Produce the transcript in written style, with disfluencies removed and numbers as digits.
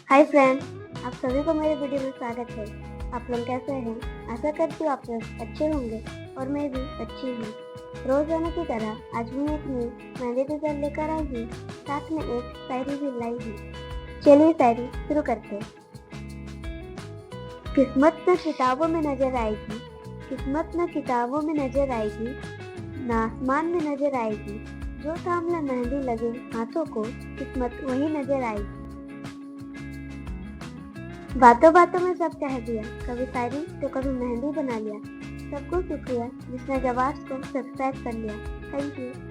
Hi friends, आप सभी को मेरे वीडियो में स्वागत है। आप लोग कैसे हैं? आशा करती हूँ आप लोग अच्छे होंगे और मैं भी अच्छी हूँ। रोजाना की तरह आज मैं एक नई मेहंदी डिजाइन लेकर आई हूँ, साथ में एक शायरी भी लाई हूँ। चलिए शायरी शुरू करते हैं। किस्मत न किताबों में नजर आएगी, किस्मत न किताबों में नजर आएगी, न आसमान में नजर आएगी। जो सामने मेहंदी लगे हाथों को, किस्मत वही नजर आएगी। बातों बातों में सब कह दिया, कभी शायरी तो कभी मेहंदी बना लिया। सबको शुक्रिया जिसने जबार्ट को सब्सक्राइब कर लिया। Thank you.